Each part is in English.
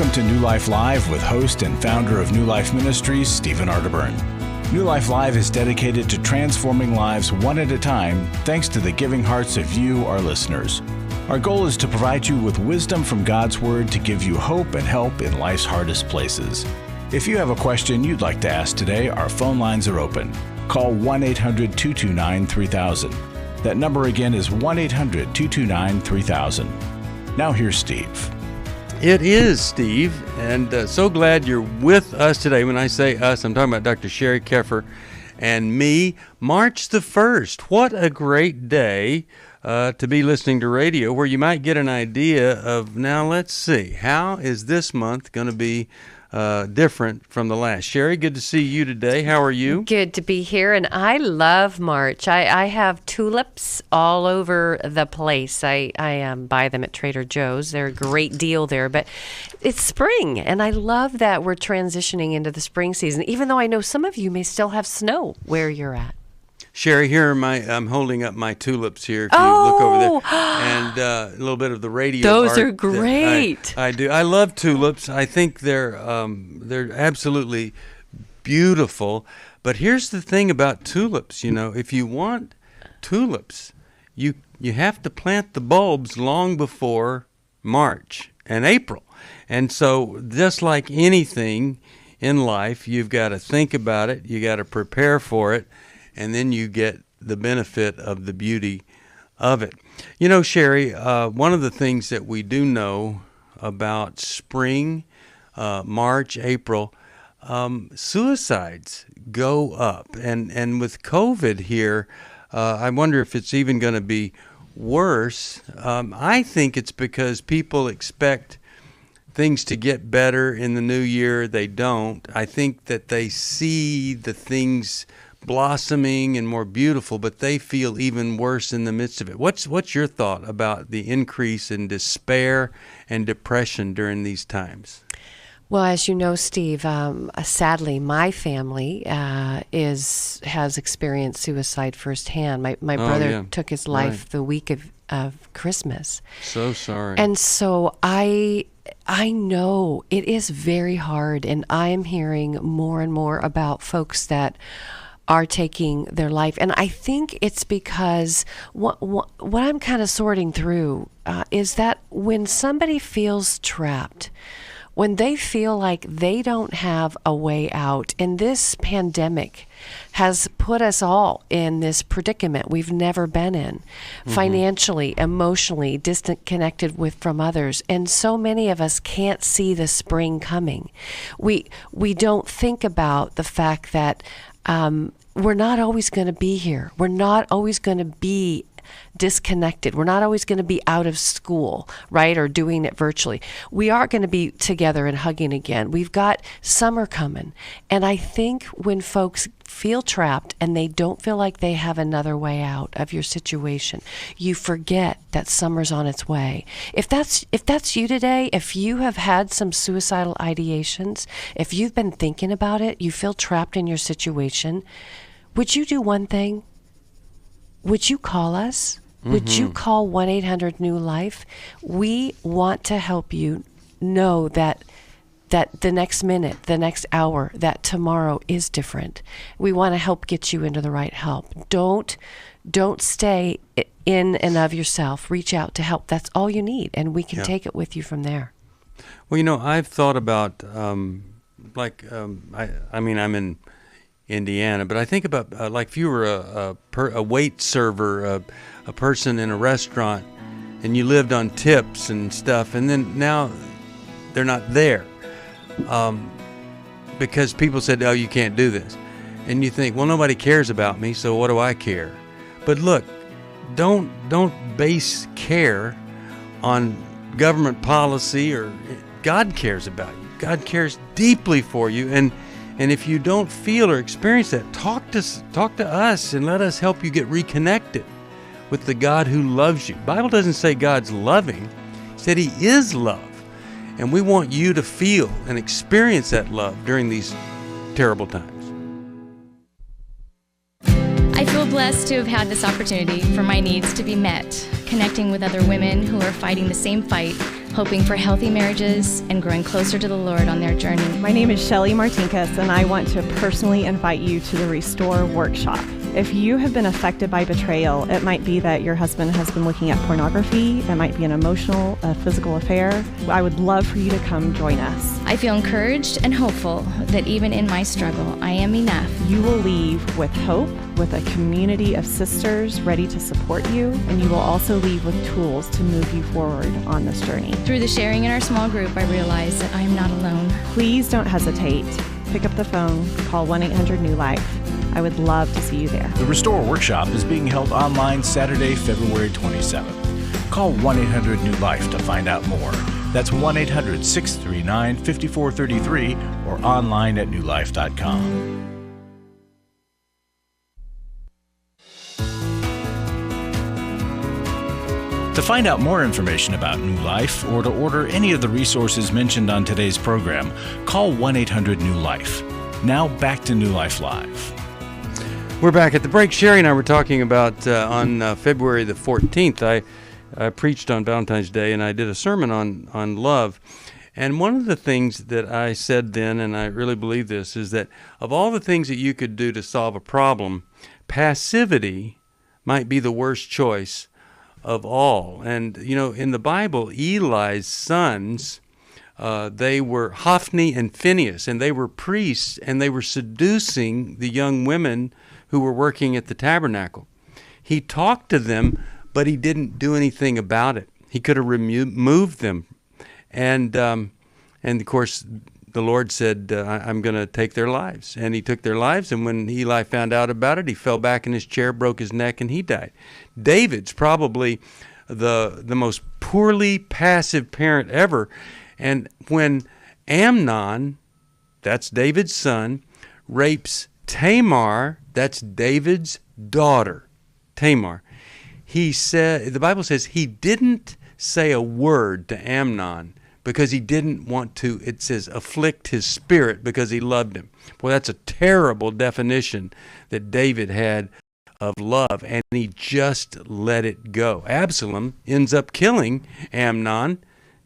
Welcome to New Life Live with host and founder of New Life Ministries, Stephen Arterburn. New Life Live is dedicated to transforming lives one at a time, thanks to the giving hearts of you, our listeners. Our goal is to provide you with wisdom from God's Word to give you hope and help in life's hardest places. If you have a question you'd like to ask today, our phone lines are open. Call 1-800-229-3000. That number again is 1-800-229-3000. Now here's Steve. It is Steve, and so glad you're with us today. When I say us, I'm talking about Dr. Sheri Keffer and me. March the 1st. What a great day to be listening to radio, where you might get an idea of, now let's see, how is this month going to be different from the last. Sheri, good to see you today. How are you? Good to be here, and I love March. I have tulips all over the place. I buy them at Trader Joe's. They're a great deal there, but it's spring, and I love that we're transitioning into the spring season, even though I know some of you may still have snow where you're at. Sheri, here are I'm holding up my tulips here. If you look over there, and a little bit of the radio. Those art are great. I do. I love tulips. I think they're absolutely beautiful. But here's the thing about tulips. You know, if you want tulips, you have to plant the bulbs long before March and April. And so, just like anything in life, you've got to think about it. You got to prepare for it. And then you get the benefit of the beauty of it. You know, Sheri, one of the things that we do know about spring, March, April, suicides go up. And with COVID here, I wonder if it's even going to be worse. I think it's because people expect things to get better in the new year. They don't. I think that they see the things blossoming and more beautiful, but they feel even worse in the midst of it. What's your thought about the increase in despair and depression during these times? Well, as you know, Steve, sadly, my family has experienced suicide firsthand. My brother took his life the week of Christmas. So sorry. And so I know it is very hard, and I am hearing more and more about folks that are taking their life. And I think it's because what I'm kind of sorting through is that when somebody feels trapped, when they feel like they don't have a way out, and this pandemic has put us all in this predicament we've never been in, financially, emotionally, disconnected from others, and so many of us can't see the spring coming. We don't think about the fact that we're not always going to be here. We're not always going to be disconnected. We're not always going to be out of school, right, or doing it virtually. We are going to be together and hugging again. We've got summer coming. And I think when folks feel trapped and they don't feel like they have another way out of your situation, you forget that summer's on its way. If that's you today, if you have had some suicidal ideations, if you've been thinking about it, you feel trapped in your situation, would you do one thing? Would you call us? Would you call 1-800-NEW-LIFE? We want to help you know that the next minute, the next hour, that tomorrow is different. We want to help get you into the right help. Don't stay in and of yourself. Reach out to help. That's all you need, and we can take it with you from there. Well, you know, I've thought about, I'm in Indiana, but I think about like if you were a wait server, a person in a restaurant, and you lived on tips and stuff, and then now they're not there because people said, "Oh, you can't do this," and you think, "Well, nobody cares about me, so what do I care?" But look, don't base care on government policy, or God cares about you. God cares deeply for you, and if you don't feel or experience that, talk to us and let us help you get reconnected with the God who loves you. The Bible doesn't say God's loving. It said He is love. And we want you to feel and experience that love during these terrible times. I feel blessed to have had this opportunity for my needs to be met, connecting with other women who are fighting the same fight hoping for healthy marriages and growing closer to the Lord on their journey. My name is Sheri Martinkus, and I want to personally invite you to the Restore Workshop. If you have been affected by betrayal, it might be that your husband has been looking at pornography, it might be an emotional, physical affair. I would love for you to come join us. I feel encouraged and hopeful that even in my struggle, I am enough. You will leave with hope, with a community of sisters ready to support you, and you will also leave with tools to move you forward on this journey. Through the sharing in our small group, I realize that I am not alone. Please don't hesitate. Pick up the phone, call 1-800-NEW-LIFE. I would love to see you there. The Restore Workshop is being held online Saturday, February 27th. Call 1-800-NEW-LIFE to find out more. That's 1-800-639-5433 or online at newlife.com. To find out more information about New Life or to order any of the resources mentioned on today's program, call 1-800-NEW-LIFE. Now back to New Life Live. We're back at the break. Sheri and I were talking about on February the 14th, I preached on Valentine's Day, and I did a sermon on love. And one of the things that I said then, and I really believe this, is that of all the things that you could do to solve a problem, passivity might be the worst choice of all. And, you know, in the Bible, Eli's sons, they were Hophni and Phinehas, and they were priests, and they were seducing the young women who were working at the tabernacle. He talked to them, but he didn't do anything about it. He could have removed them. And of course, the Lord said, I'm going to take their lives. And he took their lives, and when Eli found out about it, he fell back in his chair, broke his neck, and he died. David's probably the most poorly passive parent ever. And when Amnon, that's David's son, rapes Tamar, that's David's daughter, Tamar, he said, the Bible says he didn't say a word to Amnon because he didn't want to, it says, afflict his spirit because he loved him. Boy, that's a terrible definition that David had of love, and he just let it go. Absalom ends up killing Amnon.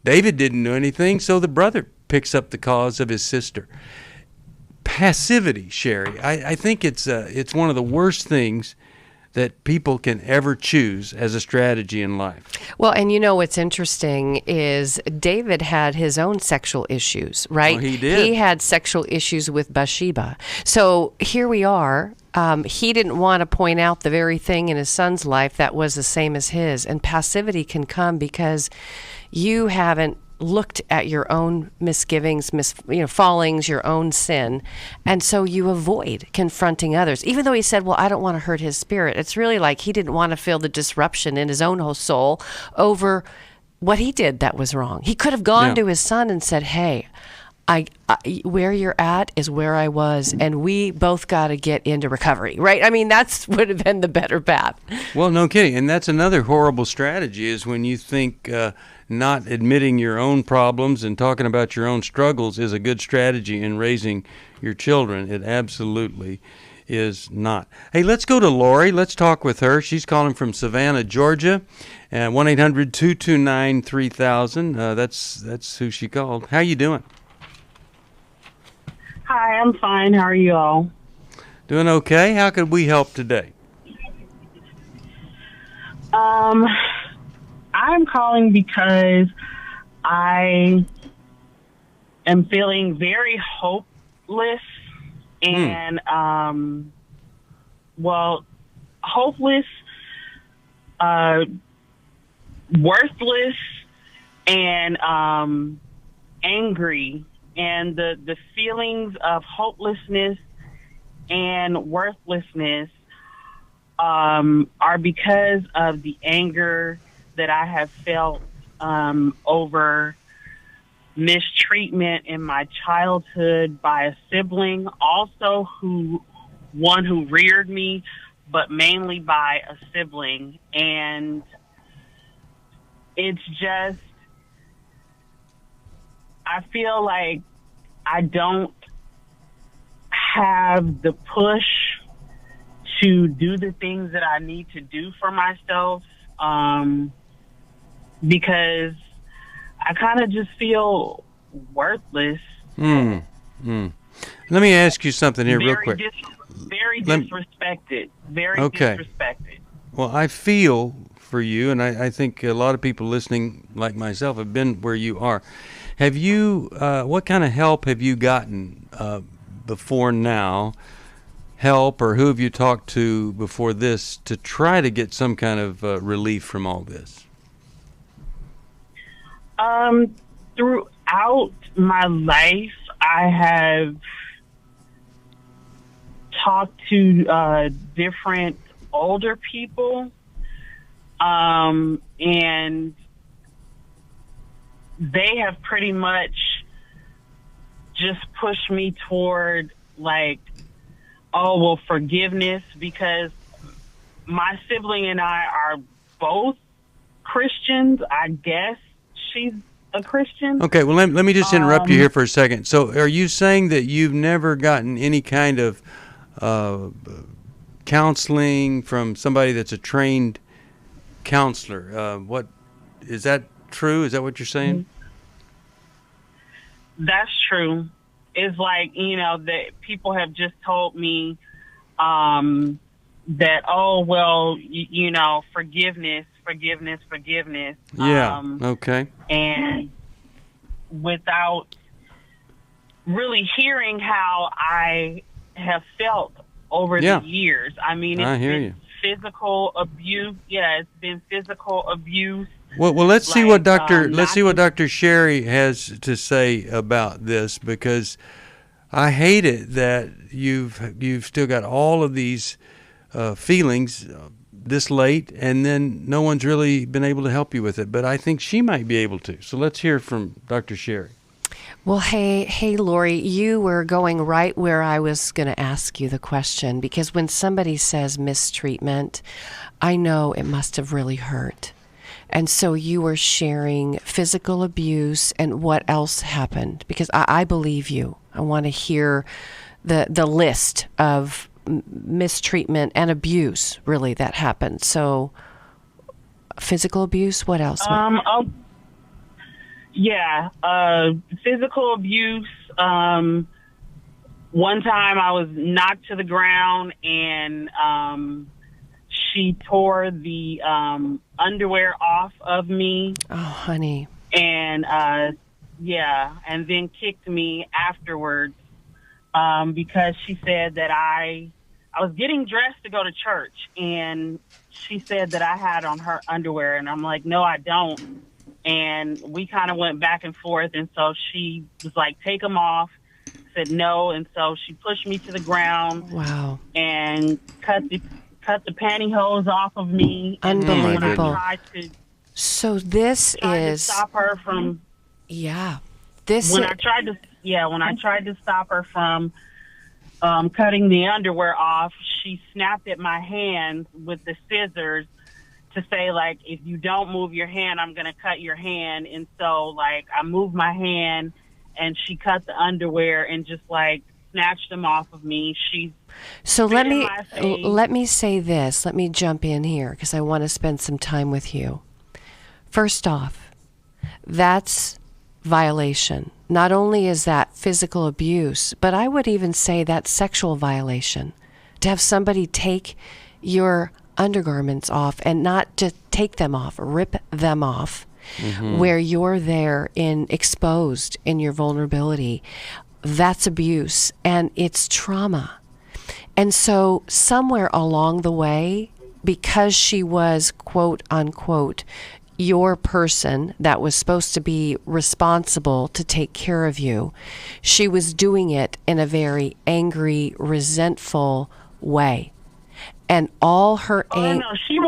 David didn't do anything, so the brother picks up the cause of his sister. Passivity, Sheri, I think it's one of the worst things that people can ever choose as a strategy in life. Well, and you know what's interesting is David had his own sexual issues, right? Well, he did. He had sexual issues with Bathsheba. So here we are. He didn't want to point out the very thing in his son's life that was the same as his. And passivity can come because you haven't looked at your own misgivings, fallings, your own sin, and so you avoid confronting others. Even though he said, well, I don't want to hurt his spirit, it's really like he didn't want to feel the disruption in his own whole soul over what he did that was wrong. He could have gone to his son and said, hey, I where you're at is where I was, and we both got to get into recovery, right? I mean, that's would have been the better path. Well, no kidding. And that's another horrible strategy is when you think not admitting your own problems and talking about your own struggles is a good strategy in raising your children. It absolutely is not. Hey, let's go to Lori. Let's talk with her. She's calling from Savannah, Georgia, and 1-800-229-3000. That's who she called. How you doing? Hi, I'm fine. How are you all? Doing okay. How could we help today? I'm calling because I am feeling very hopeless and, hopeless, worthless, and angry. And the feelings of hopelessness and worthlessness are because of the anger that I have felt over mistreatment in my childhood by a sibling, also one who reared me, but mainly by a sibling. And it's just, I feel like I don't have the push to do the things that I need to do for myself, because I kind of just feel worthless. Let me ask you something here real quick. Very disrespected. Very disrespected. Well, I feel for you, and I think a lot of people listening, like myself, have been where you are. Have you, what kind of help have you gotten before now? Help, or who have you talked to before this to try to get some kind of relief from all this? Throughout my life, I have talked to different older people, and they have pretty much just pushed me toward, like, oh, well, forgiveness, because my sibling and I are both Christians. I guess she's a Christian. Okay, well, let me just interrupt you here for a second. So are you saying that you've never gotten any kind of counseling from somebody that's a trained counselor? What is that true? Is that what you're saying? That's true. It's like, that people have just told me that, oh, well, forgiveness. Yeah, okay. And without really hearing how I have felt over the years. I mean, it's been physical abuse. Yeah, it's been physical abuse. Well, let's see what Dr. Sheri has to say about this, because I hate it that you've still got all of these feelings this late, and then no one's really been able to help you with it. But I think she might be able to. So let's hear from Dr. Sheri. Well, hey, Lori, you were going right where I was going to ask you the question, because when somebody says mistreatment, I know it must have really hurt. And so you were sharing physical abuse and what else happened, because I believe you. I want to hear the list of mistreatment and abuse, really, that happened. So physical abuse, what else? Physical abuse. One time I was knocked to the ground, and she tore the underwear off of me. Oh, honey. And and then kicked me afterwards because she said that I was getting dressed to go to church, and she said that I had on her underwear, and I'm like, no, I don't. And we kind of went back and forth, and so she was like, take them off. Said no, and so she pushed me to the ground. Wow. And cut the pantyhose off of me. Unbelievable. And I tried to stop her from. Yeah. When I tried to stop her from cutting the underwear off, she snapped at my hand with the scissors to say, like, if you don't move your hand, I'm going to cut your hand. And so, like, I moved my hand, and she cut the underwear and just, like, snatched them off of me. Let me say this. Let me jump in here, because I want to spend some time with you. First off, that's violation. Not only is that physical abuse, but I would even say that's sexual violation. To have somebody take your undergarments off, and not just take them off, rip them off, where you're there exposed in your vulnerability, that's abuse, and it's trauma. And so somewhere along the way, because she was, quote unquote, your person that was supposed to be responsible to take care of you, she was doing it in a very angry, resentful way. And all her no, she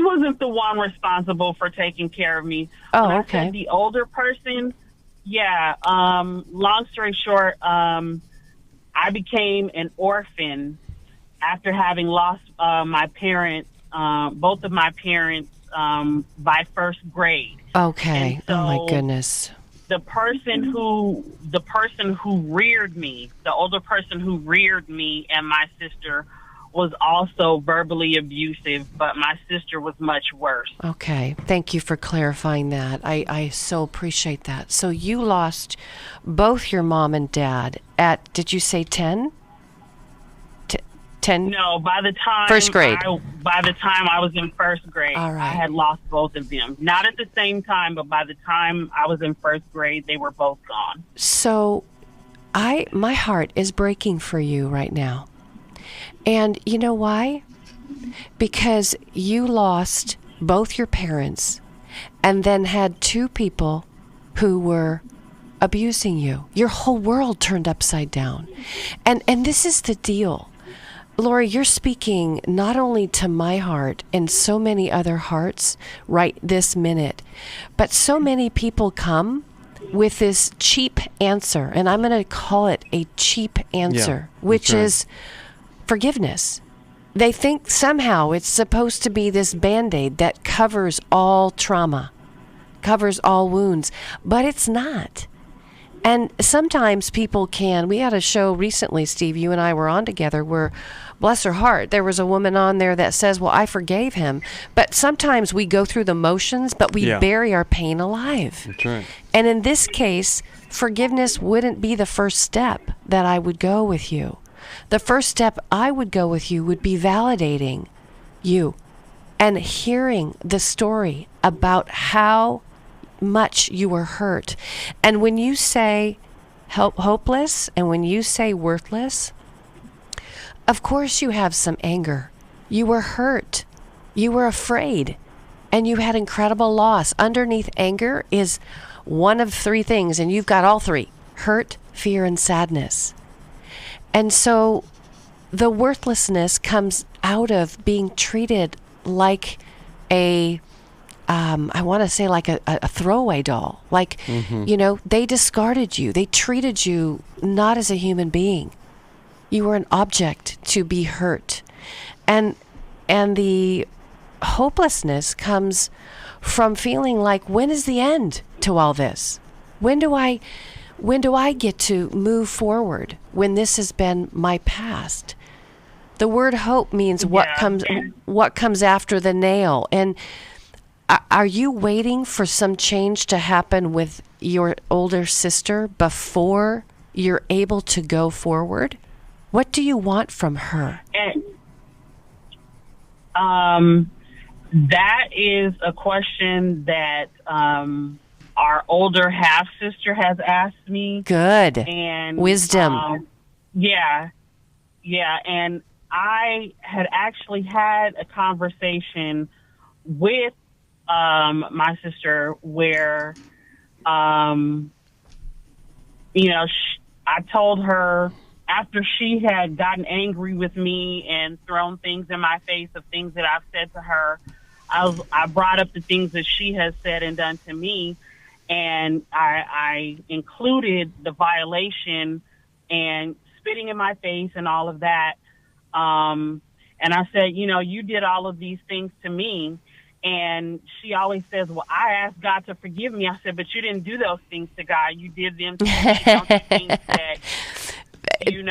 wasn't the one responsible for taking care of me. Oh, when okay. I said the older person, long story short, I became an orphan after having lost my parents, both of my parents, by first grade. Okay. So oh my goodness. The person who reared me, the older person who reared me and my sister, was also verbally abusive, but my sister was much worse. Okay. Thank you for clarifying that. I so appreciate that. So you lost both your mom and dad at, did you say 10? 10? No, by the time First grade. by the time I was in first grade, All right. I had lost both of them. Not at the same time, but by the time I was in first grade, they were both gone. So my heart is breaking for you right now. And you know why? Because you lost both your parents and then had two people who were abusing you. Your whole world turned upside down. And this is the deal. Lori, you're speaking not only to my heart and so many other hearts right this minute, but so many people come with this cheap answer, and I'm going to call it a cheap answer, which is forgiveness. They think somehow it's supposed to be this Band-Aid that covers all trauma, covers all wounds, but it's not. And sometimes people can. We had a show recently, Steve, you and I were on together, where, bless her heart, there was a woman on there that says, well, I forgave him. But sometimes we go through the motions, but we bury our pain alive. That's right. And in this case, forgiveness wouldn't be the first step that I would go with you. The first step I would go with you would be validating you and hearing the story about how much you were hurt. And when you say hopeless and when you say worthless, of course you have some anger. You were hurt. You were afraid. And you had incredible loss. Underneath anger is one of three things, and you've got all three: hurt, fear, and sadness. And so the worthlessness comes out of being treated like I want to say like a throwaway doll. Like, they discarded you. They treated you not as a human being. You were an object to be hurt. And the hopelessness comes from feeling like, when is the end to all this? When do I get to move forward when this has been my past? The word hope means what comes after the nail. And are you waiting for some change to happen with your older sister before you're able to go forward? What do you want from her? That is a question that our older half sister has asked me. Good. And wisdom. Yeah. And I had actually had a conversation with my sister where, I told her, after she had gotten angry with me and thrown things in my face of things that I've said to her, I brought up the things that she has said and done to me, and I included the violation and spitting in my face and all of that. And I said, you did all of these things to me. And she always says, well, I asked God to forgive me. I said, but you didn't do those things to God. You did them to me. Don't you think that, that's you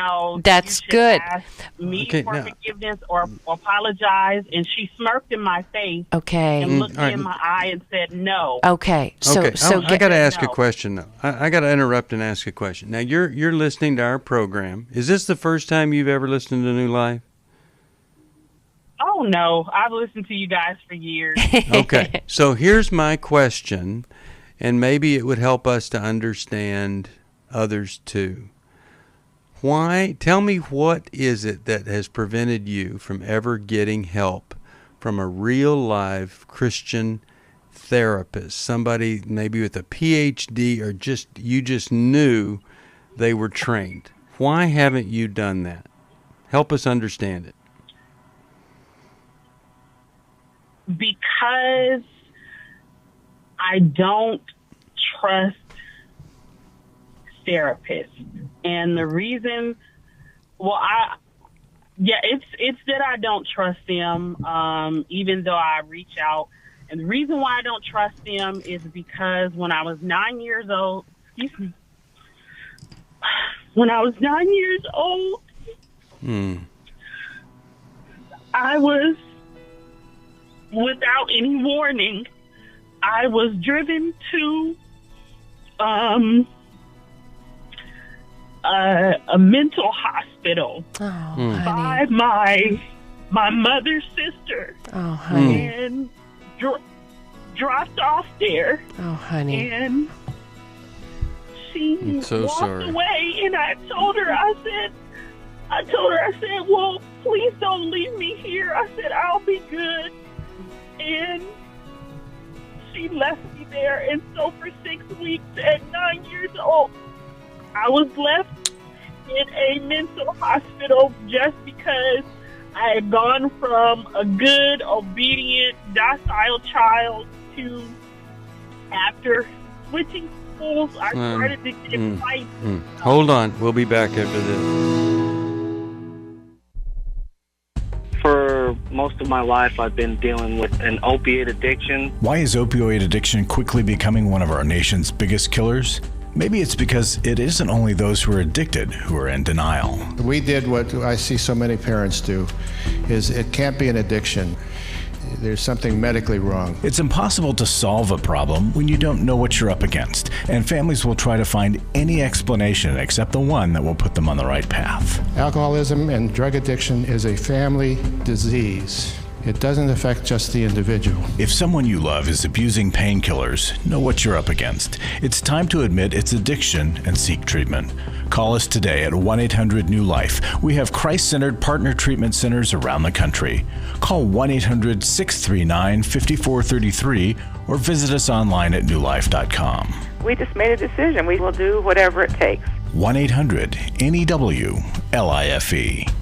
should good. ask me for forgiveness or apologize? And she smirked in my face. Okay. And looked me in my eye and said no. Okay. So I got to ask a question though. I got to interrupt and ask a question. Now you're listening to our program. Is this the first time you've ever listened to New Life? Oh no, I've listened to you guys for years. Okay. So here's my question, and maybe it would help us to understand others too. Tell me, what is it that has prevented you from ever getting help from a real live Christian therapist, somebody maybe with a PhD, or you just knew they were trained? Why haven't you done that? Help us understand it. Because I don't trust therapists. And the reason, it's that I don't trust them, even though I reach out. And the reason why I don't trust them is because when I was 9 years old, I was, without any warning, I was driven to a mental hospital by my mother's sister. Oh, honey. And dropped off there. Oh, honey. And she walked away, and I told her, I said, well, please don't leave me here. I said, I'll be good. And she left me there. And so for 6 weeks at 9 years old, I was left in a mental hospital just because I had gone from a good, obedient, docile child to, after switching schools, I started to get fights. Hold on. We'll be back after this. For most of my life, I've been dealing with an opiate addiction. Why is opioid addiction quickly becoming one of our nation's biggest killers? Maybe it's because it isn't only those who are addicted who are in denial. We did what I see so many parents do, is it can't be an addiction. There's something medically wrong. It's impossible to solve a problem when you don't know what you're up against, and families will try to find any explanation except the one that will put them on the right path. Alcoholism and drug addiction is a family disease. It doesn't affect just the individual. If someone you love is abusing painkillers, know what you're up against. It's time to admit it's addiction and seek treatment. Call us today at 1-800-NEW-LIFE. We have Christ-centered partner treatment centers around the country. Call 1-800-639-5433 or visit us online at newlife.com. We just made a decision. We will do whatever it takes. 1-800-NEW-LIFE.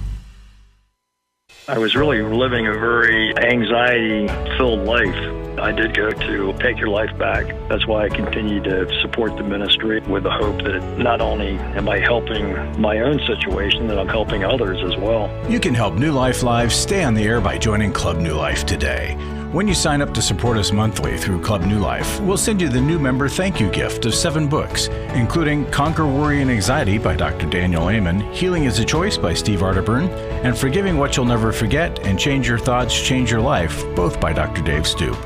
I was really living a very anxiety-filled life. I did go to Take Your Life Back. That's why I continue to support the ministry with the hope that not only am I helping my own situation, that I'm helping others as well. You can help New Life Live stay on the air by joining Club New Life today. When you sign up to support us monthly through Club New Life, we'll send you the new member thank you gift of 7 books, including Conquer Worry and Anxiety by Dr. Daniel Amen, Healing is a Choice by Steve Arterburn, and Forgiving What You'll Never Forget and Change Your Thoughts, Change Your Life, both by Dr. Dave Stoop.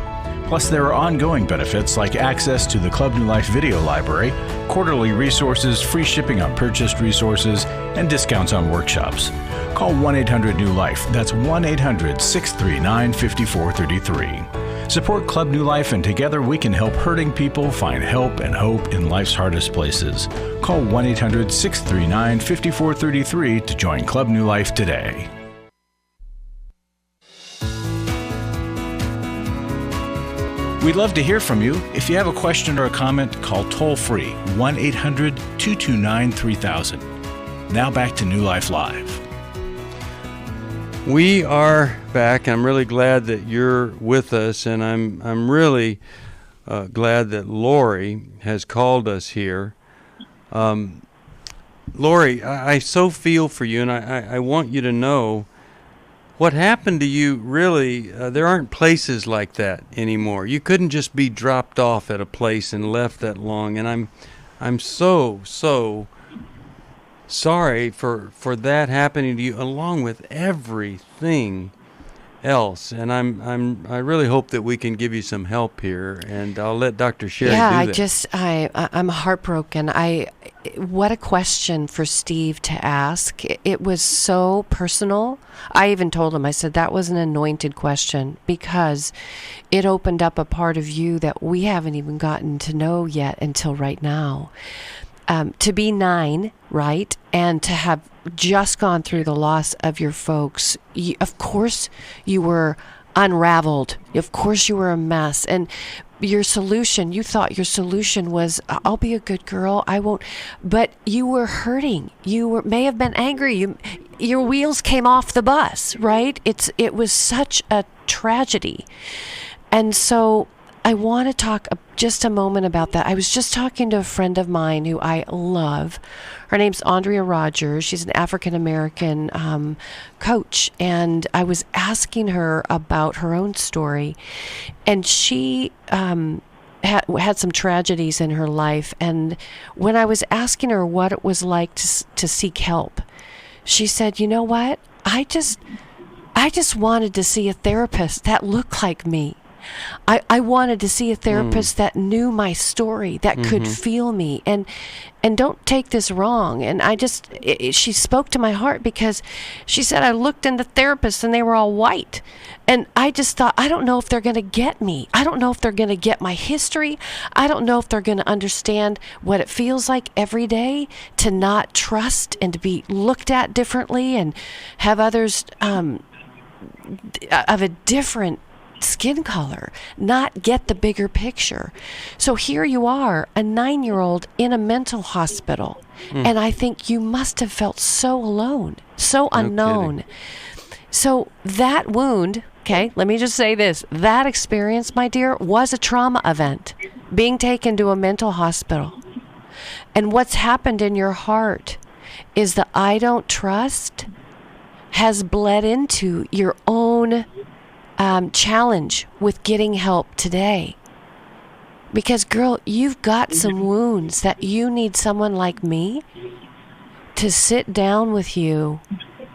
Plus, there are ongoing benefits like access to the Club New Life video library, quarterly resources, free shipping on purchased resources, and discounts on workshops. Call 1-800-NEW-LIFE. That's 1-800-639-5433. Support Club New Life, and together we can help hurting people find help and hope in life's hardest places. Call 1-800-639-5433 to join Club New Life today. We'd love to hear from you. If you have a question or a comment, call toll-free 1-800-229-3000. Now back to New Life Live. We are back. I'm really glad that you're with us, and I'm really glad that Lori has called us here. Lori, I so feel for you, and I want you to know what happened to you. Really, there aren't places like that anymore. You couldn't just be dropped off at a place and left that long, and I'm so sorry for that happening to you, along with everything else. And I really hope that we can give you some help here, and I'll let Dr. Sheri do that. I'm heartbroken. What a question for Steve to ask. It was so personal. I even told him, I said, that was an anointed question, because it opened up a part of you that we haven't even gotten to know yet until right now. To be 9, right, and to have just gone through the loss of your folks, of course you were unraveled. Of course you were a mess. And your solution, you thought your solution was, I'll be a good girl, I won't. But you were hurting. You may have been angry. Your wheels came off the bus, right? It was such a tragedy. And so I want to talk just a moment about that. I was just talking to a friend of mine who I love. Her name's Andrea Rogers. She's an African-American coach. And I was asking her about her own story. And she had some tragedies in her life. And when I was asking her what it was like to seek help, she said, you know what? I just wanted to see a therapist that looked like me. I wanted to see a therapist that knew my story, that could feel me. And don't take this wrong. And she spoke to my heart because she said, I looked into therapists and they were all white. And I just thought, I don't know if they're going to get me. I don't know if they're going to get my history. I don't know if they're going to understand what it feels like every day to not trust and to be looked at differently and have others of a different skin color, not get the bigger picture. So here you are, a 9-year-old in a mental hospital. And I think you must have felt so alone, so unknown. Kidding. So that wound, okay, let me just say this. That experience, my dear, was a trauma event, being taken to a mental hospital. And what's happened in your heart is the I don't trust has bled into your own challenge with getting help today. Because, girl, you've got some wounds that you need someone like me to sit down with you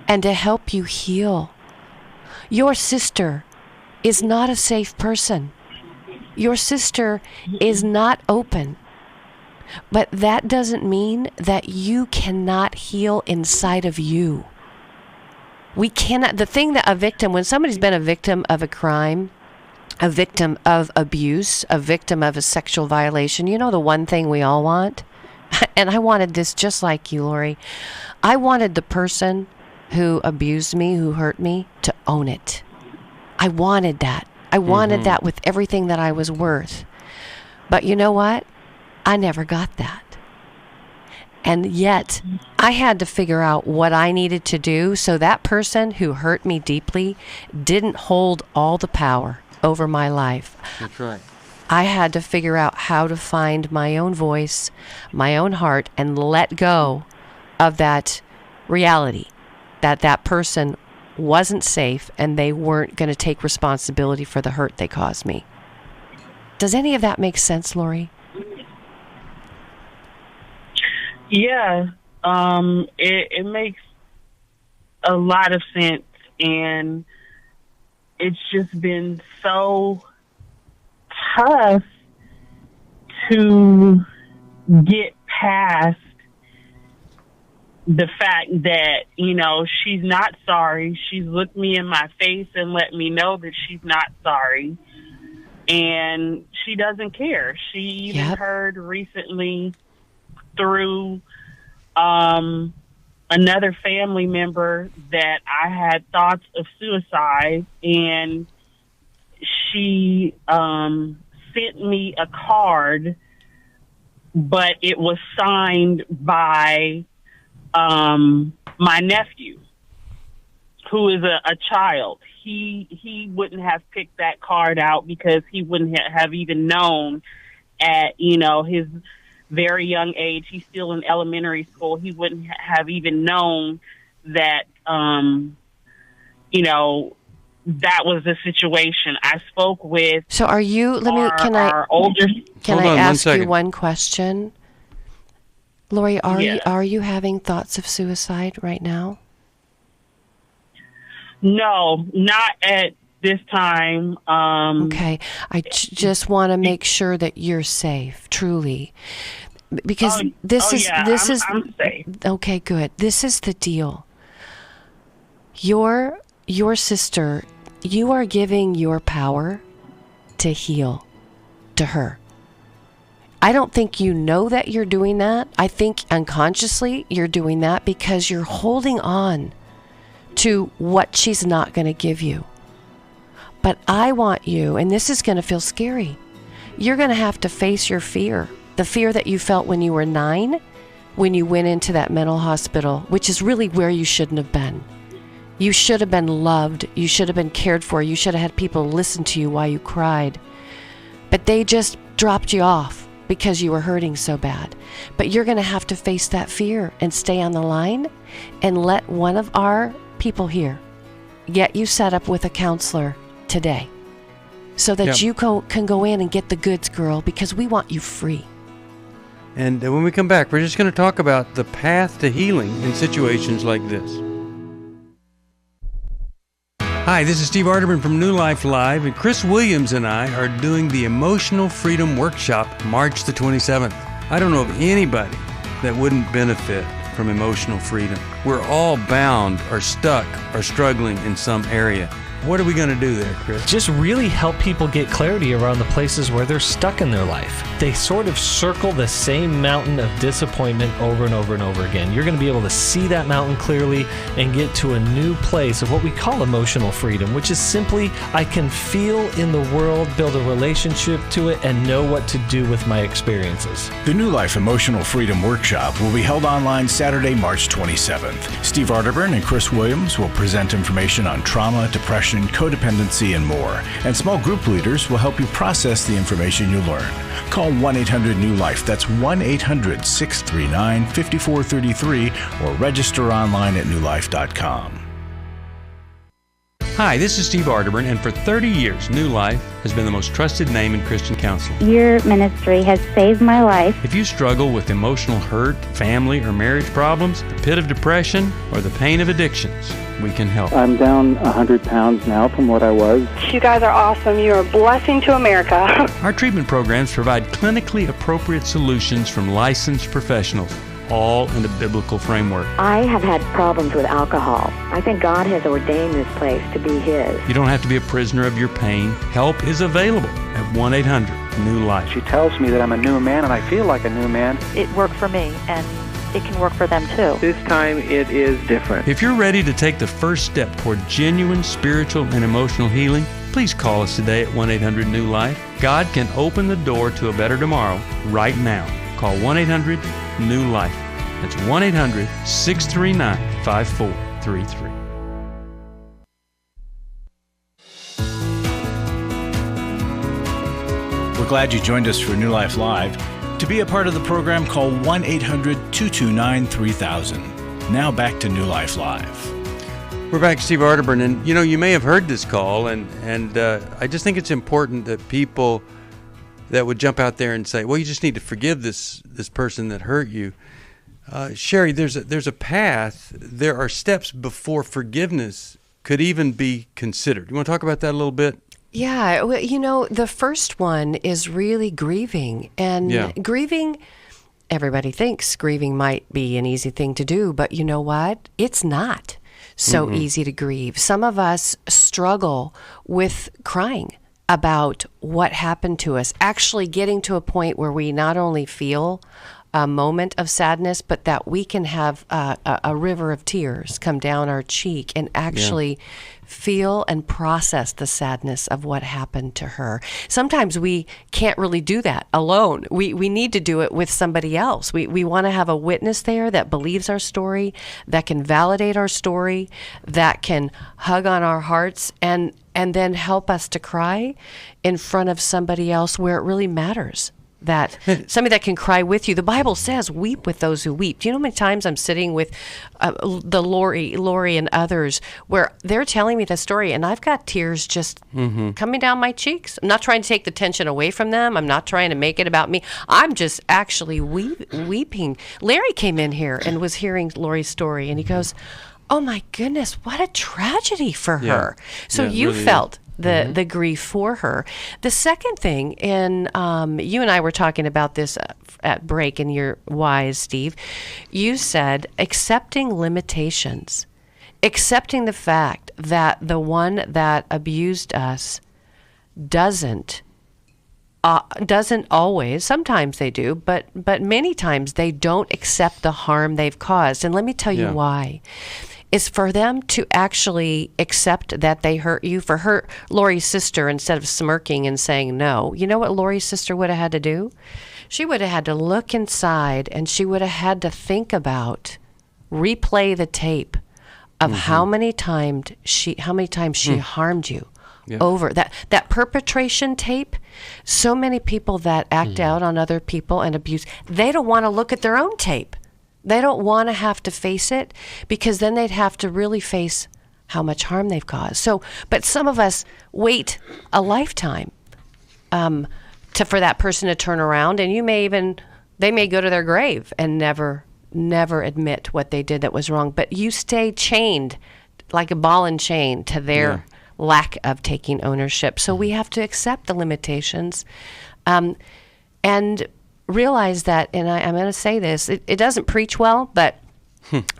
and to help you heal. Your sister is not a safe person. Your sister is not open. But that doesn't mean that you cannot heal inside of you. We cannot, the thing that a victim, when somebody's been a victim of a crime, a victim of abuse, a victim of a sexual violation, you know the one thing we all want? And I wanted this just like you, Lori. I wanted the person who abused me, who hurt me, to own it. I wanted that. I wanted that with everything that I was worth. But you know what? I never got that. And yet, I had to figure out what I needed to do so that person who hurt me deeply didn't hold all the power over my life. That's right. I had to figure out how to find my own voice, my own heart, and let go of that reality that that person wasn't safe and they weren't going to take responsibility for the hurt they caused me. Does any of that make sense, Lori? Yeah, it makes a lot of sense, and it's just been so tough to get past the fact that, you know, she's not sorry. She's looked me in my face and let me know that she's not sorry, and she doesn't care. She even heard recently through another family member that I had thoughts of suicide, and she sent me a card, but it was signed by my nephew, who is a child. He wouldn't have picked that card out because he wouldn't have even known at, you know, his very young age. He's still in elementary school. He wouldn't have even known that, you know, that was the situation. I spoke with. So are you? Can I ask you one question, Lori? Are you having thoughts of suicide right now? No, not at this time. Okay, I just want to make sure that you're safe, truly, because I'm safe. Okay, good. This is the deal. Your sister, you are giving your power to heal to her. I don't think you know that you're doing that. I think unconsciously you're doing that because you're holding on to what she's not going to give you. But I want you, and this is going to feel scary, you're going to have to face your fear. The fear that you felt when you were 9, when you went into that mental hospital, which is really where you shouldn't have been. You should have been loved. You should have been cared for. You should have had people listen to you while you cried. But they just dropped you off because you were hurting so bad. But you're going to have to face that fear and stay on the line and let one of our people here get you set up with a counselor today so that you can go in and get the goods, girl, because we want you free. And when we come back, we're just going to talk about the path to healing in situations like this. Hi, this is Steve Arterburn from New Life Live, and Chris Williams and I are doing the Emotional Freedom Workshop March the 27th. I don't know of anybody that wouldn't benefit from emotional freedom. We're all bound or stuck or struggling in some area. What are we going to do there, Chris? Just really help people get clarity around the places where they're stuck in their life. They sort of circle the same mountain of disappointment over and over and over again. You're going to be able to see that mountain clearly and get to a new place of what we call emotional freedom, which is simply I can feel in the world, build a relationship to it, and know what to do with my experiences. The New Life Emotional Freedom Workshop will be held online Saturday, March 27th. Steve Arterburn and Chris Williams will present information on trauma, depression, codependency, and more. And small group leaders will help you process the information you learn. Call 1-800-NEW-LIFE. That's 1-800-639-5433 or register online at newlife.com. Hi, this is Steve Arterburn, and for 30 years, New Life has been the most trusted name in Christian counseling. Your ministry has saved my life. If you struggle with emotional hurt, family or marriage problems, the pit of depression, or the pain of addictions, we can help. I'm down 100 pounds now from what I was. You guys are awesome. You're a blessing to America. Our treatment programs provide clinically appropriate solutions from licensed professionals, all in a biblical framework. I have had problems with alcohol. I think God has ordained this place to be His. You don't have to be a prisoner of your pain. Help is available at 1-800-NEW-LIFE. She tells me that I'm a new man, and I feel like a new man. It worked for me, and it can work for them too. This time it is different. If you're ready to take the first step toward genuine spiritual and emotional healing, please call us today at 1-800-NEW-LIFE. God can open the door to a better tomorrow right now. Call 1-800-NEW-LIFE. That's 1-800-639-5433. We're glad you joined us for New Life Live. To be a part of the program, call 1-800-229-3000. Now back to New Life Live. We're back, Steve Arterburn, and you may have heard this call, and I just think it's important that people that would jump out there and say, well, you just need to forgive this person that hurt you. Sheri, there's a path. There are steps before forgiveness could even be considered. You want to talk about that a little bit? Yeah, well, the first one is really grieving. And grieving, everybody thinks grieving might be an easy thing to do, but you know what? It's not so easy to grieve. Some of us struggle with crying about what happened to us, actually getting to a point where we not only feel a moment of sadness, but that we can have a river of tears come down our cheek and actually feel and process the sadness of what happened to her. Sometimes we can't really do that alone. We need to do it with somebody else. We want to have a witness there that believes our story, that can validate our story, that can hug on our hearts and then help us to cry in front of somebody else where it really matters. That somebody that can cry with you. The Bible says, weep with those who weep. Do you know how many times I'm sitting with the Lori and others where they're telling me the story and I've got tears just coming down my cheeks. I'm not trying to take the tension away from them. I'm not trying to make it about me. I'm just actually weeping. Larry came in here and was hearing Lori's story and he goes, oh my goodness, what a tragedy for her. So you really felt the grief for her. The second thing, and you and I were talking about this at break, and you're wise, Steve. You said accepting limitations, accepting the fact that the one that abused us doesn't always, sometimes they do, but many times they don't accept the harm they've caused. And let me tell you why. Is for them to actually accept that they hurt you. For Lori's sister, instead of smirking and saying no, you know what Lori's sister would have had to do? She would have had to look inside and she would have had to think about, replay the tape of how many times she harmed you. Over that perpetration tape. So many people that act out on other people and abuse, they don't want to look at their own tape. They don't want to have to face it because then they'd have to really face how much harm they've caused. So, but some of us wait a lifetime for that person to turn around, and they may go to their grave and never admit what they did that was wrong. But you stay chained like a ball and chain to their lack of taking ownership. So we have to accept the limitations and realize that, and I'm going to say this, it doesn't preach well, but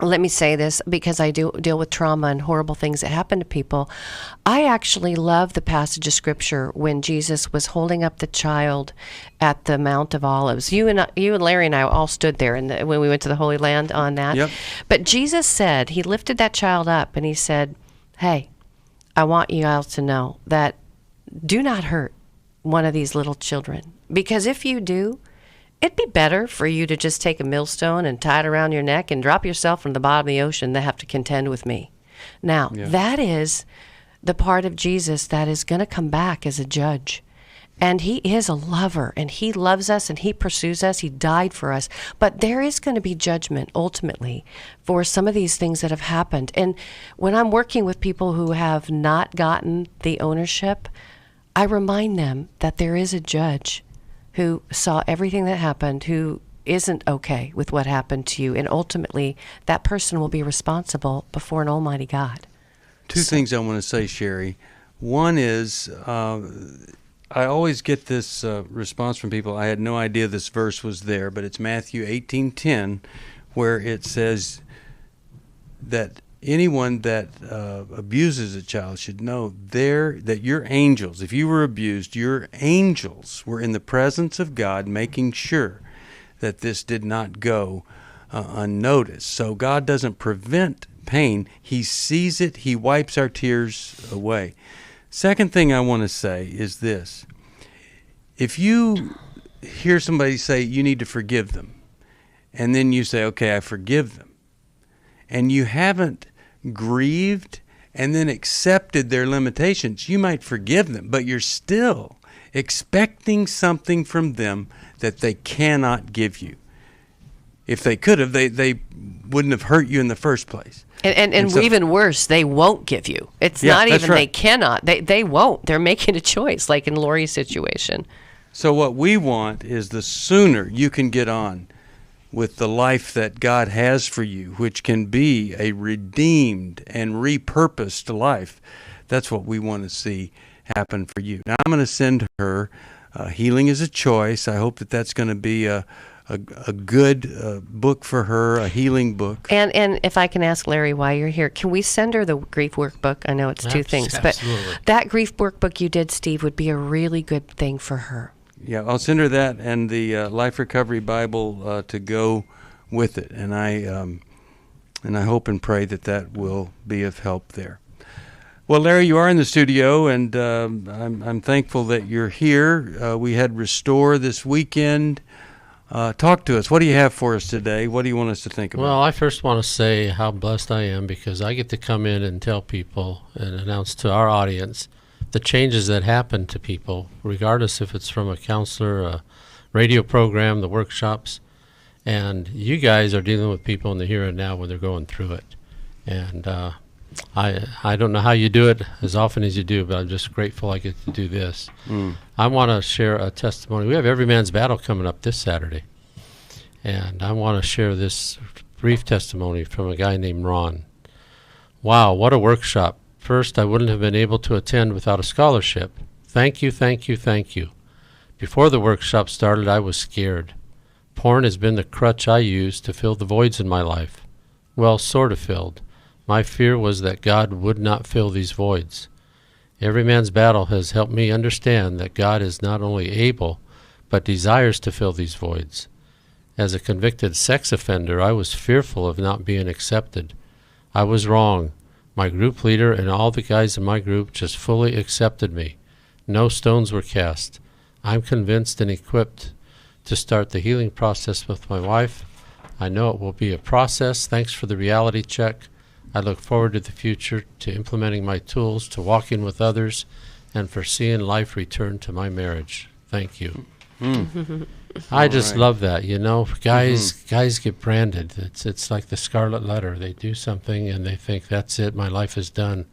let me say this because I do deal with trauma and horrible things that happen to people. I actually love the passage of Scripture when Jesus was holding up the child at the Mount of Olives. You and Larry and I all stood there when we went to the Holy Land on that. Yep. But Jesus said, he lifted that child up and he said, hey, I want you all to know that do not hurt one of these little children, because if you do, it'd be better for you to just take a millstone and tie it around your neck and drop yourself from the bottom of the ocean than have to contend with me. Now, that is the part of Jesus that is going to come back as a judge. And he is a lover, and he loves us, and he pursues us. He died for us. But there is going to be judgment, ultimately, for some of these things that have happened. And when I'm working with people who have not gotten the ownership, I remind them that there is a judge who saw everything that happened, who isn't okay with what happened to you, and ultimately that person will be responsible before an almighty God. Two things I want to say, Sheri. One is I always get this response from people. I had no idea this verse was there, but it's Matthew 18:10, where it says that anyone that abuses a child should know that your angels, if you were abused, your angels were in the presence of God making sure that this did not go unnoticed. So God doesn't prevent pain. He sees it. He wipes our tears away. Second thing I want to say is this. If you hear somebody say you need to forgive them, and then you say, okay, I forgive them, and you haven't grieved and then accepted their limitations, you might forgive them, but you're still expecting something from them that they cannot give you. If they could have, they wouldn't have hurt you in the first place. And so, even worse, they won't give you. It's not even they cannot. They won't. They're making a choice, like in Lori's situation. So what we want is the sooner you can get on with the life that God has for you, which can be a redeemed and repurposed life. That's what we want to see happen for you. Now, I'm going to send her Healing is a Choice. I hope that that's going to be a good book for her, a healing book. And if I can ask Larry why you're here, can we send her the grief workbook? I know it's two things, absolutely. But that grief workbook you did, Steve, would be a really good thing for her. Yeah, I'll send her that and the Life Recovery Bible to go with it, and I hope and pray that will be of help there. Well, Larry, you are in the studio, and I'm thankful that you're here. We had Restore this weekend. Talk to us. What do you have for us today? What do you want us to think about? Well, I first want to say how blessed I am because I get to come in and tell people and announce to our audience the changes that happen to people, regardless if it's from a counselor, a radio program, the workshops. And you guys are dealing with people in the here and now when they're going through it. And I don't know how you do it as often as you do, but I'm just grateful I get to do this. I want to share a testimony. We have Every Man's Battle coming up this Saturday. And I want to share this brief testimony from a guy named Ron. Wow, what a workshop. First, I wouldn't have been able to attend without a scholarship. Thank you, thank you, thank you. Before the workshop started, I was scared. Porn has been the crutch I used to fill the voids in my life. Well, sort of filled. My fear was that God would not fill these voids. Every Man's Battle has helped me understand that God is not only able, but desires to fill these voids. As a convicted sex offender, I was fearful of not being accepted. I was wrong. My group leader and all the guys in my group just fully accepted me. No stones were cast. I'm convinced and equipped to start the healing process with my wife. I know it will be a process. Thanks for the reality check. I look forward to the future, to implementing my tools, to walking with others, and for seeing life return to my marriage. Thank you. I just love that, you know. Guys get branded. It's like the scarlet letter. They do something and they think, that's it, my life is done.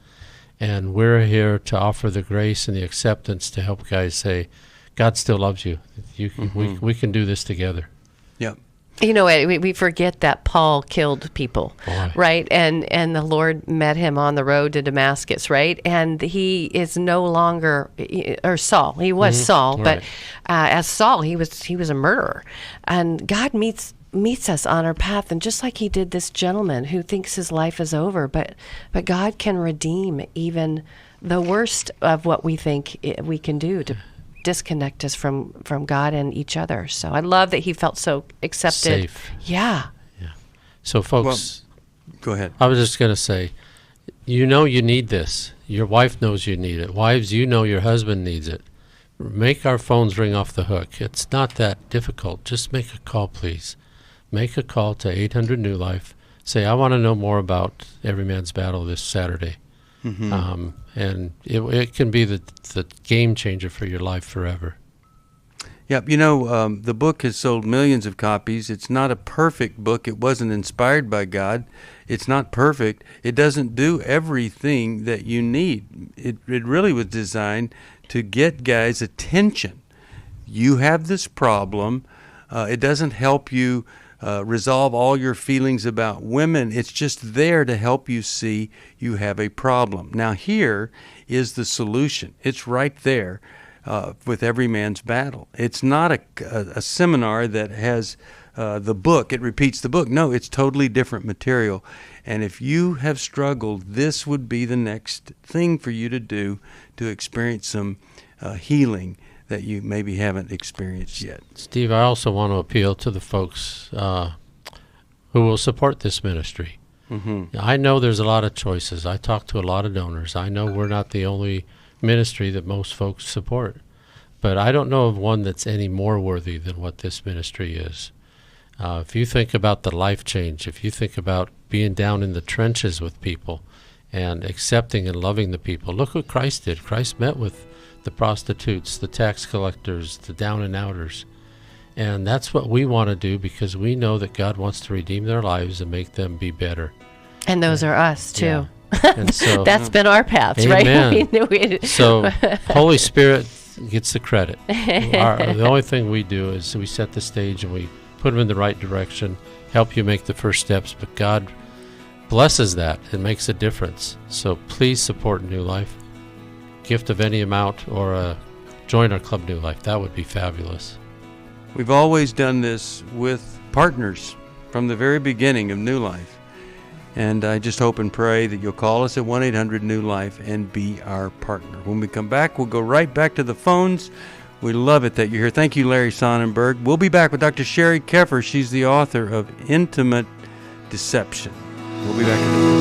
And we're here to offer the grace and the acceptance to help guys say, God still loves you. We can do this together. Yep. You know, we forget that Paul killed people, right? And the Lord met him on the road to Damascus, right? And he is no longer, or Saul. He was Saul, but as Saul, he was a murderer. And God meets us on our path, and just like he did this gentleman who thinks his life is over, but God can redeem even the worst of what we think we can do to disconnect us from God and each other. So I love that he felt so accepted. Safe. Yeah. So folks, go ahead. I was just going to say, you need this. Your wife knows you need it. Wives, you know your husband needs it. Make our phones ring off the hook. It's not that difficult. Just make a call, please. Make a call to 800 New Life. Say, I want to know more about Every Man's Battle this Saturday. And it can be the game changer for your life forever. Yep. The book has sold millions of copies. It's not a perfect book. It wasn't inspired by God. It's not perfect. It doesn't do everything that you need. It really was designed to get guys' attention. You have this problem. It doesn't help you resolve all your feelings about women. It's just there to help you see you have a problem. Now, here is the solution. It's right there with Every Man's Battle. It's not a seminar that has the book. It repeats the book. No, it's totally different material. And if you have struggled, this would be the next thing for you to do to experience some healing that you maybe haven't experienced yet. Steve, I also want to appeal to the folks who will support this ministry. I know there's a lot of choices. I talk to a lot of donors. I know we're not the only ministry that most folks support, but I don't know of one that's any more worthy than what this ministry is. If you think about the life change, if you think about being down in the trenches with people and accepting and loving the people, look what Christ did. Christ met with the prostitutes, the tax collectors, the down and outers. And that's what we want to do, because we know that God wants to redeem their lives and make them be better. And those are us too. Yeah. And so that's been our paths, amen. Right? So Holy Spirit gets the credit. The only thing we do is we set the stage and we put them in the right direction, help you make the first steps, but God blesses that and makes a difference. So please support New Life. Gift of any amount, or join our Club New Life. That would be fabulous. We've always done this with partners from the very beginning of New Life. And I just hope and pray that you'll call us at 1-800-NEW-LIFE and be our partner. When we come back, we'll go right back to the phones. We love it that you're here. Thank you, Larry Sonnenberg. We'll be back with Dr. Sheri Keffer. She's the author of Intimate Deception. We'll be back in a minute.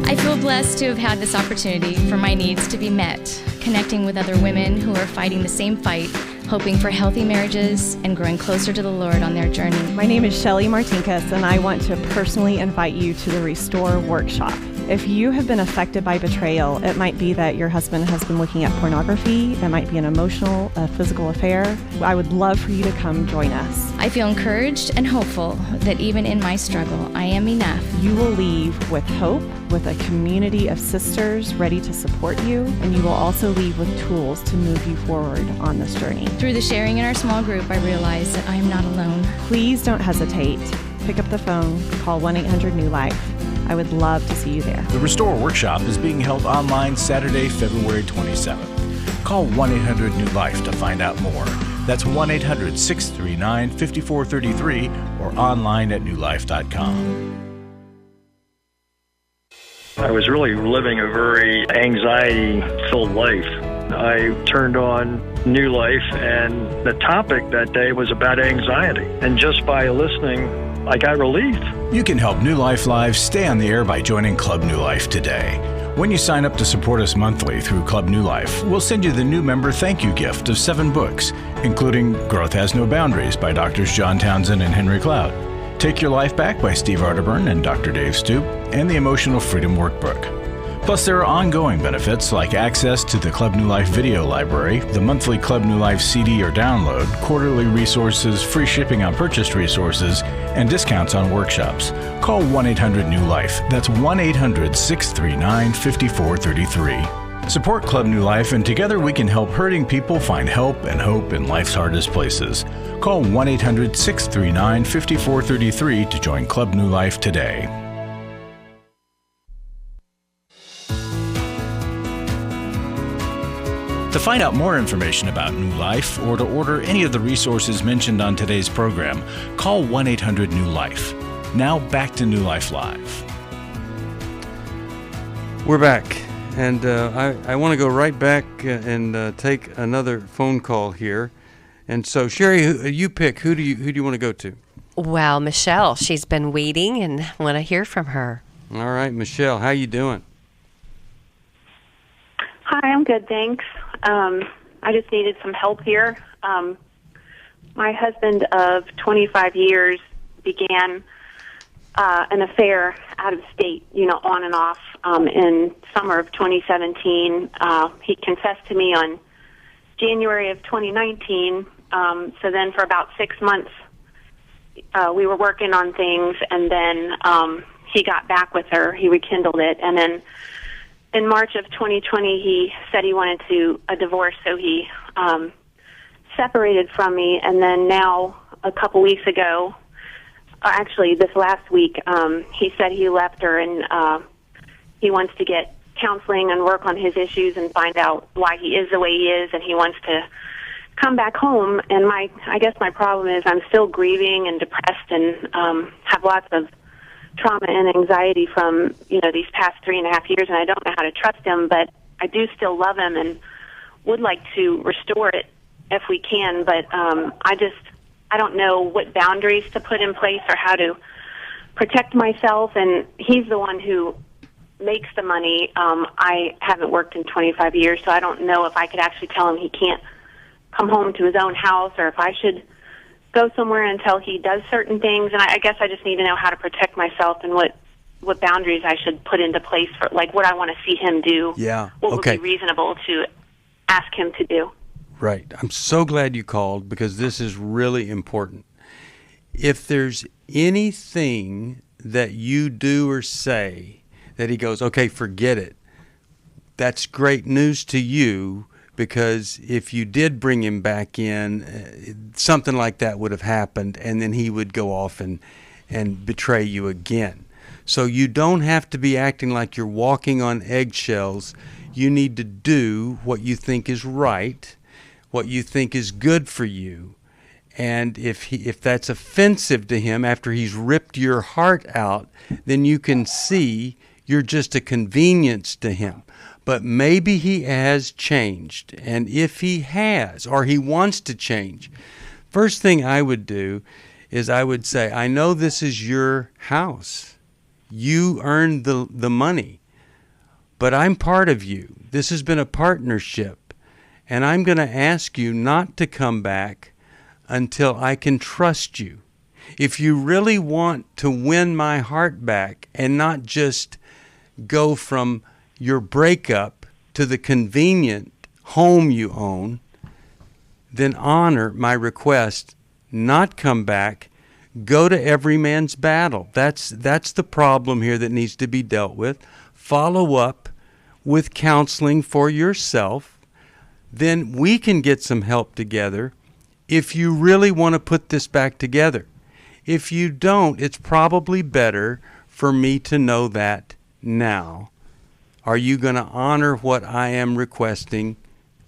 I feel blessed to have had this opportunity for my needs to be met, connecting with other women who are fighting the same fight, hoping for healthy marriages and growing closer to the Lord on their journey. My name is Sheri Martinkus, and I want to personally invite you to the Restore Workshop. If you have been affected by betrayal, it might be that your husband has been looking at pornography, it might be an emotional, physical affair. I would love for you to come join us. I feel encouraged and hopeful that even in my struggle, I am enough. You will leave with hope, with a community of sisters ready to support you, and you will also leave with tools to move you forward on this journey. Through the sharing in our small group, I realize that I am not alone. Please don't hesitate. Pick up the phone, call 1-800-NEW-LIFE. I would love to see you there. The Restore Workshop is being held online Saturday, February 27th. Call 1-800-NEW-LIFE to find out more. That's 1-800-639-5433 or online at newlife.com. I was really living a very anxiety-filled life. I turned on New Life, and the topic that day was about anxiety. And just by listening, I got relief. You can help New Life Live stay on the air by joining Club New Life today. When you sign up to support us monthly through Club New Life, we'll send you the new member thank you gift of 7 books, including Growth Has No Boundaries by Drs. John Townsend and Henry Cloud, Take Your Life Back by Steve Arterburn and Dr. Dave Stoop, and the Emotional Freedom Workbook. Plus, there are ongoing benefits like access to the Club New Life video library, the monthly Club New Life CD or download, quarterly resources, free shipping on purchased resources, and discounts on workshops. Call 1-800-NEW-LIFE. That's 1-800-639-5433. Support Club New Life, and together we can help hurting people find help and hope in life's hardest places. Call 1-800-639-5433 to join Club New Life today. To find out more information about New Life or to order any of the resources mentioned on today's program, call 1-800-NEW-LIFE. Now back to New Life Live. We're back, and I want to go right back and take another phone call here. And so, Sheri, you pick. Who do you want to go to? Well, Michelle, she's been waiting and want to hear from her. All right, Michelle, how you doing? Hi, I'm good, thanks. I just needed some help here. My husband of 25 years began an affair out of state, on and off, in summer of 2017. He confessed to me on January of 2019. So then for about 6 months, we were working on things, and then he got back with her. He rekindled it, and then in March of 2020, he said he wanted a divorce, so he separated from me. And then now, a couple weeks ago, actually this last week, he said he left her, and he wants to get counseling and work on his issues and find out why he is the way he is, and he wants to come back home. And I guess my problem is I'm still grieving and depressed and have lots of trauma and anxiety from, these past 3.5 years, and I don't know how to trust him, but I do still love him and would like to restore it if we can, but I don't know what boundaries to put in place or how to protect myself, and he's the one who makes the money. I haven't worked in 25 years, so I don't know if I could actually tell him he can't come home to his own house, or if I should go somewhere until he does certain things. And I guess I just need to know how to protect myself and what boundaries I should put into place for, like, what I want to see him do. Yeah. What Okay. would be reasonable to ask him to do. Right. I'm so glad you called, because this is really important. If there's anything that you do or say that he goes, okay, forget it, that's great news to you, because if you did bring him back in, something like that would have happened, and then he would go off and betray you again. So you don't have to be acting like you're walking on eggshells. You need to do what you think is right, what you think is good for you. And if that's offensive to him after he's ripped your heart out, then you can see you're just a convenience to him. But maybe he has changed. And if he has, or he wants to change, first thing I would do is I would say, I know this is your house. You earned the money, but I'm part of you. This has been a partnership, and I'm going to ask you not to come back until I can trust you. If you really want to win my heart back and not just go from your breakup to the convenient home you own, then honor my request, not come back, go to every man's battle. That's the problem here that needs to be dealt with. Follow up with counseling for yourself. Then we can get some help together if you really want to put this back together. If you don't, it's probably better for me to know that now. Are you going to honor what I am requesting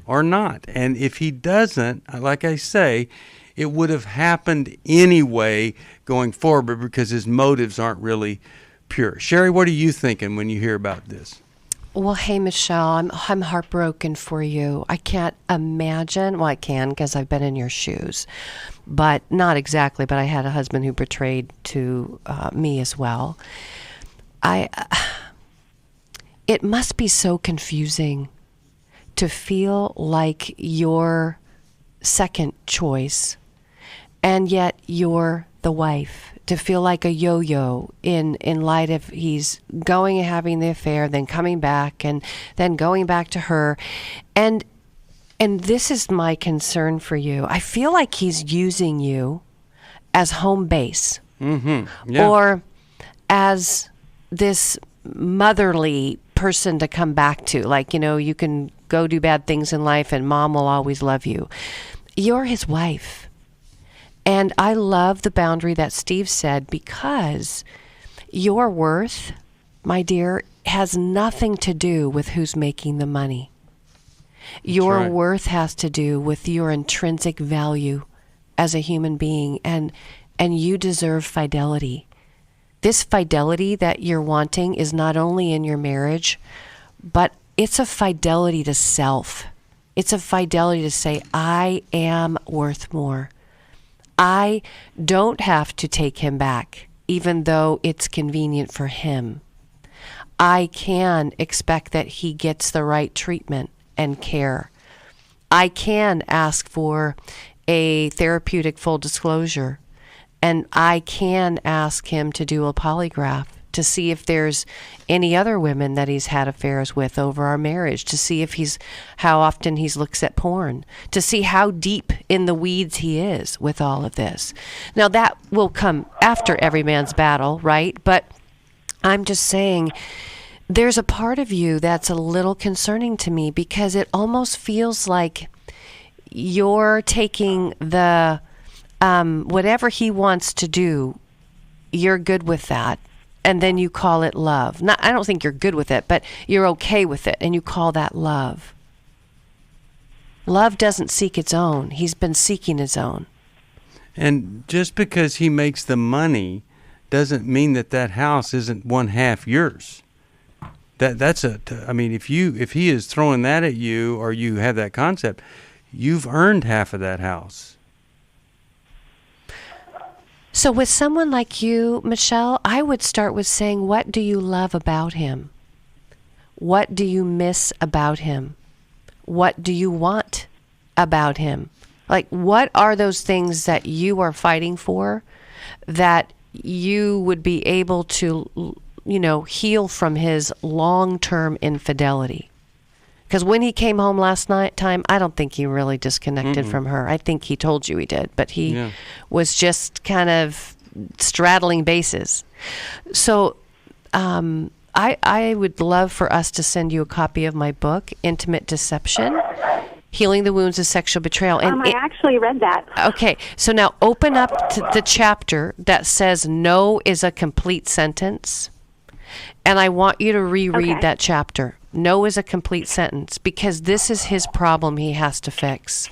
or not? And if he doesn't, like I say, it would have happened anyway going forward, because his motives aren't really pure. Sheri, what are you thinking when you hear about this? Well, hey, Michelle, I'm heartbroken for you. I can't imagine. Well, I can, because I've been in your shoes, but not exactly. But I had a husband who betrayed to me as well. It must be so confusing to feel like you're second choice, and yet you're the wife. To feel like a yo-yo in light of he's going and having the affair, then coming back, and then going back to her. And this is my concern for you. I feel like he's using you as home base. Mm-hmm. Yeah. Or as this motherly person to come back to. Like, you can go do bad things in life and mom will always love you. You're his wife. And I love the boundary that Steve said, because your worth, my dear, has nothing to do with who's making the money. Your worth has to do with your intrinsic value as a human being, and you deserve fidelity. This fidelity that you're wanting is not only in your marriage, but it's a fidelity to self. It's a fidelity to say, I am worth more. I don't have to take him back, even though it's convenient for him. I can expect that he gets the right treatment and care. I can ask for a therapeutic full disclosure, and I can ask him to do a polygraph to see if there's any other women that he's had affairs with over our marriage, to see if how often he looks at porn, to see how deep in the weeds he is with all of this. Now that will come after every man's battle, right? But I'm just saying, there's a part of you that's a little concerning to me, because it almost feels like you're taking the whatever he wants to do, you're good with that, and then you call it love. I don't think you're good with it, but you're okay with it, and you call that love. Love doesn't seek its own. He's been seeking his own. And just because he makes the money doesn't mean that house isn't one half yours. I mean, if he is throwing that at you, or you have that concept, you've earned half of that house. So with someone like you, Michelle, I would start with saying, what do you love about him? What do you miss about him? What do you want about him? Like, what are those things that you are fighting for that you would be able to, heal from his long-term infidelity? Because when he came home last time, I don't think he really disconnected from her. I think he told you he did, but he was just kind of straddling bases. So I would love for us to send you a copy of my book, Intimate Deception, Healing the Wounds of Sexual Betrayal. And I actually read that. Okay, so now open up to the chapter that says no is a complete sentence. And I want you to reread that chapter. No is a complete sentence, because this is his problem he has to fix.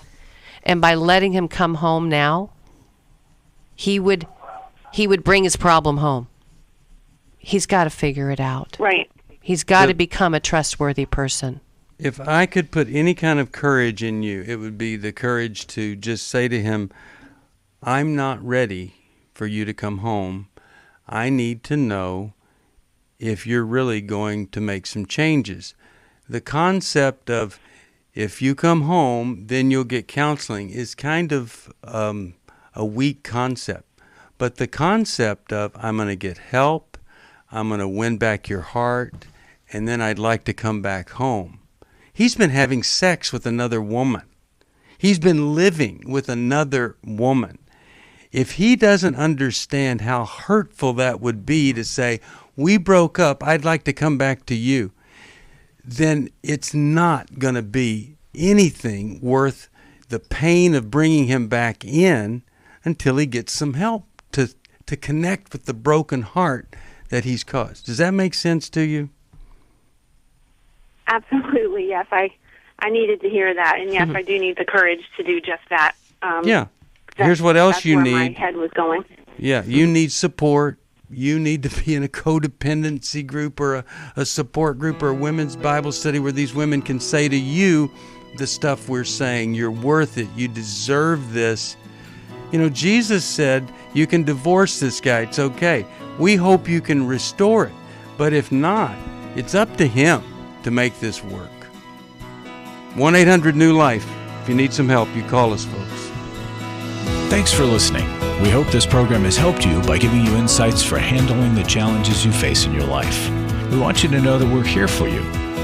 And by letting him come home now, he would bring his problem home. He's got to figure it out. Right. He's got to become a trustworthy person. If I could put any kind of courage in you, it would be the courage to just say to him, I'm not ready for you to come home. I need to know if you're really going to make some changes. The concept of, if you come home, then you'll get counseling, is kind of a weak concept. But the concept of, I'm going to get help, I'm going to win back your heart, and then I'd like to come back home. He's been having sex with another woman. He's been living with another woman. If he doesn't understand how hurtful that would be to say, we broke up, I'd like to come back to you, then it's not going to be anything worth the pain of bringing him back in until he gets some help to connect with the broken heart that he's caused. Does that make sense to you? Absolutely, yes. I needed to hear that, and yes, I do need the courage to do just that. Here's what else you need. That's where my head was going. Yeah, you need support. You need to be in a codependency group, or a support group, or a women's Bible study where these women can say to you the stuff we're saying. You're worth it. You deserve this. Jesus said, you can divorce this guy. It's okay. We hope you can restore it. But if not, it's up to him to make this work. 1-800-NEW-LIFE. If you need some help, you call us, folks. Thanks for listening. We hope this program has helped you by giving you insights for handling the challenges you face in your life. We want you to know that we're here for you,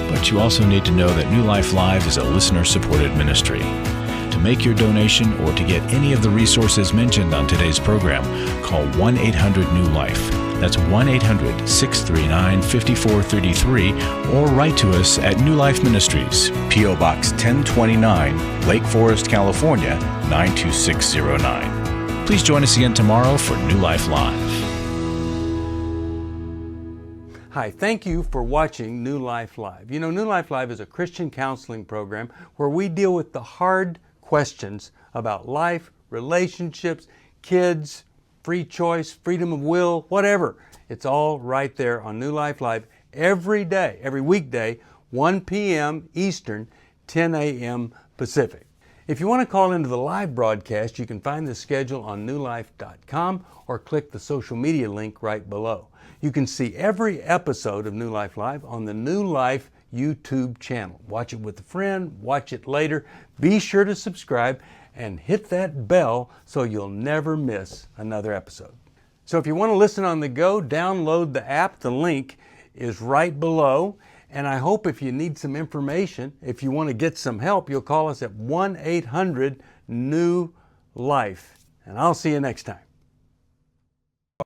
but you also need to know that New Life Live is a listener-supported ministry. To make your donation or to get any of the resources mentioned on today's program, call 1-800-NEW-LIFE. That's 1-800-639-5433, or write to us at New Life Ministries, P.O. Box 1029, Lake Forest, California, 92609. Please join us again tomorrow for New Life Live. Hi, thank you for watching New Life Live. You know, New Life Live is a Christian counseling program where we deal with the hard questions about life, relationships, kids, free choice, freedom of will, whatever. It's all right there on New Life Live every day, every weekday, 1 p.m. Eastern, 10 a.m. Pacific. If you want to call into the live broadcast, you can find the schedule on newlife.com or click the social media link right below. You can see every episode of New Life Live on the New Life YouTube channel. Watch it with a friend, watch it later. Be sure to subscribe and hit that bell so you'll never miss another episode. So if you want to listen on the go, download the app. The link is right below. And I hope if you need some information, if you want to get some help, you'll call us at 1-800-NEW-LIFE. And I'll see you next time.